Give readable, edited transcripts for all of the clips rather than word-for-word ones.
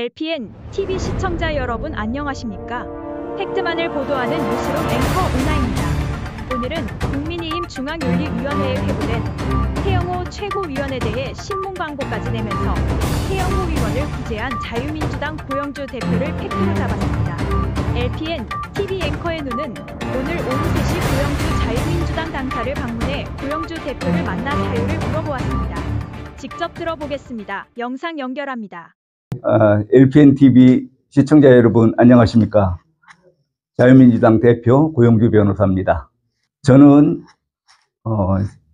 LPN TV 시청자 여러분 안녕하십니까? 팩트만을 보도하는 뉴스룸 앵커 은하입니다. 오늘은 국민의힘 중앙윤리위원회에 회부된 태영호 최고위원에 대해 신문 광고까지 내면서 태영호 위원을 구제한 자유민주당 고영주 대표를 팩트로 잡았습니다. LPN TV 앵커의 눈은 오늘 오후 3시 고영주 자유민주당 당사를 방문해 고영주 대표를 만나 사유를 물어보았습니다. 직접 들어보겠습니다. 영상 연결합니다. LPN TV 시청자 여러분 안녕하십니까? 자유민주당 대표 고영주 변호사입니다. 저는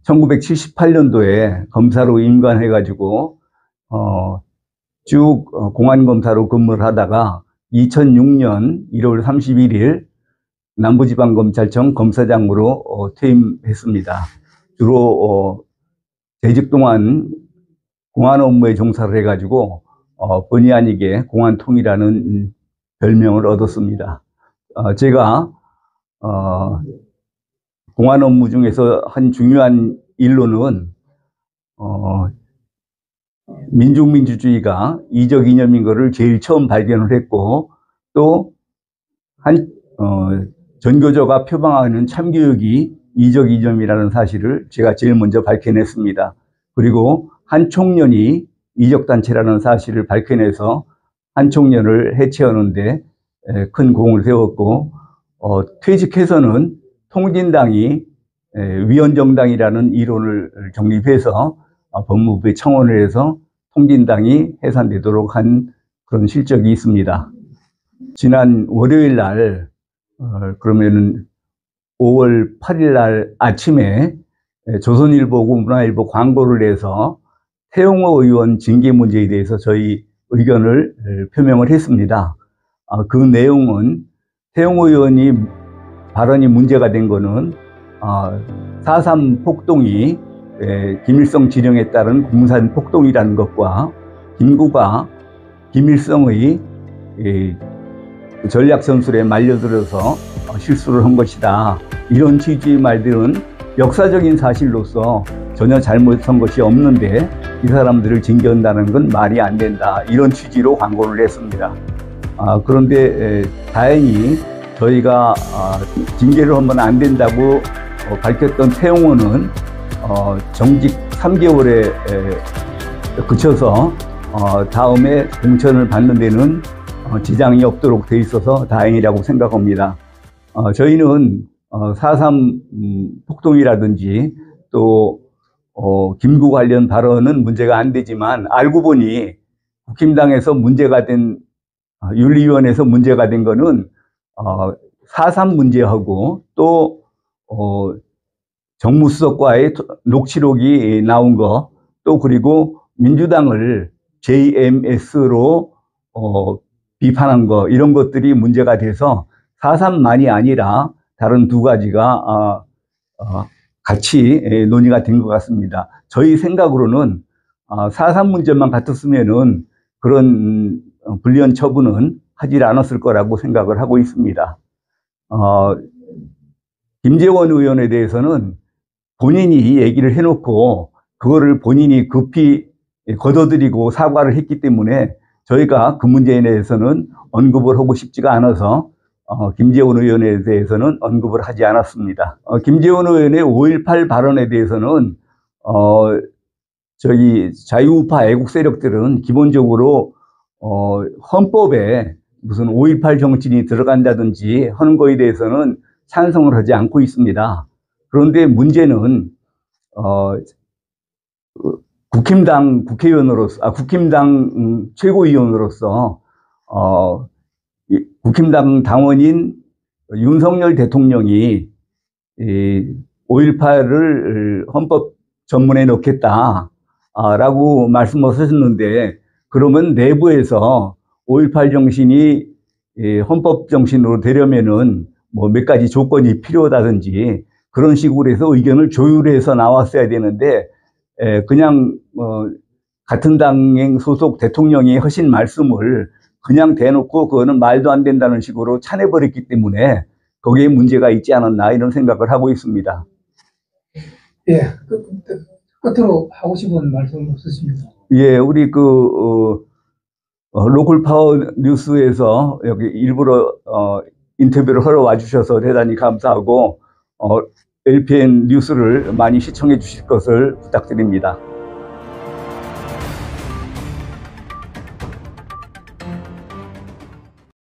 1978년도에 검사로 임관해가지고 쭉 공안검사로 근무를 하다가 2006년 1월 31일 남부지방검찰청 검사장으로 퇴임했습니다. 주로 재직 동안 공안 업무에 종사를 해가지고 본의 아니게 공안통이라는 별명을 얻었습니다. 제가 공안 업무 중에서 한 중요한 일로는 민중민주주의가 이적 이념인 것을 제일 처음 발견을 했고, 또 전교조가 표방하는 참교육이 이적 이념이라는 사실을 제가 제일 먼저 밝혀냈습니다. 그리고 한 총련이 이적단체라는 사실을 밝혀내서 한 총련을 해체하는데 큰 공을 세웠고, 퇴직해서는 통진당이 위헌정당이라는 이론을 정립해서 법무부에 청원을 해서 통진당이 해산되도록 한 그런 실적이 있습니다. 지난 월요일 날, 그러면은 5월 8일 날 아침에 조선일보고 문화일보 광고를 해서 태영호 의원 징계 문제에 대해서 저희 의견을 표명을 했습니다. 그 내용은 태영호 의원이 발언이 문제가 된 거는 4.3 폭동이 김일성 지령에 따른 공산 폭동이라는 것과 김구가 김일성의 전략전술에 말려들어서 실수를 한 것이다. 이런 취지의 말들은 역사적인 사실로서 전혀 잘못한 것이 없는데 이 사람들을 징계한다는 건 말이 안 된다. 이런 취지로 광고를 했습니다. 그런데 다행히 저희가 징계를 하면 안 된다고 밝혔던 태영호는 정직 3개월에 그쳐서 다음에 공천을 받는 데는 지장이 없도록 돼 있어서 다행이라고 생각합니다. 저희는 4.3 폭동이라든지 또 김구 관련 발언은 문제가 안 되지만, 알고 보니 국힘당에서 문제가 된, 윤리위원회에서 문제가 된 거는 4.3 문제하고 또 정무수석과의 녹취록이 나온 거, 또 그리고 민주당을 JMS로 비판한 거, 이런 것들이 문제가 돼서 4.3만이 아니라 다른 두 가지가 같이 논의가 된 것 같습니다. 저희 생각으로는 4.3 문제만 같았으면은 그런 불리한 처분은 하지 않았을 거라고 생각을 하고 있습니다. 김재원 의원에 대해서는 본인이 얘기를 해놓고 그거를 본인이 급히 걷어들이고 사과를 했기 때문에 저희가 그 문제에 대해서는 언급을 하고 싶지가 않아서 김재원 의원에 대해서는 언급을 하지 않았습니다. 김재원 의원의 5.18 발언에 대해서는 저희 자유우파 애국 세력들은 기본적으로 헌법에 무슨 5.18 정신이 들어간다든지 하는 거에 대해서는 찬성을 하지 않고 있습니다. 그런데 문제는 국힘당 국회의원으로서, 국힘당 최고위원으로서 국힘당 당원인 윤석열 대통령이 5.18을 헌법 전문에 넣겠다라고 말씀하셨는데, 그러면 내부에서 5.18 정신이 헌법 정신으로 되려면은 뭐 몇 가지 조건이 필요하다든지 그런 식으로 해서 의견을 조율해서 나왔어야 되는데, 그냥 같은 당행 소속 대통령이 하신 말씀을 그냥 대놓고 그거는 말도 안 된다는 식으로 차내버렸기 때문에 거기에 문제가 있지 않았나, 이런 생각을 하고 있습니다. 예, 끝으로 하고 싶은 말씀 없으십니까? 예, 우리 로컬 파워 뉴스에서 여기 일부러 인터뷰를 하러 와주셔서 대단히 감사하고 LPN 뉴스를 많이 시청해 주실 것을 부탁드립니다.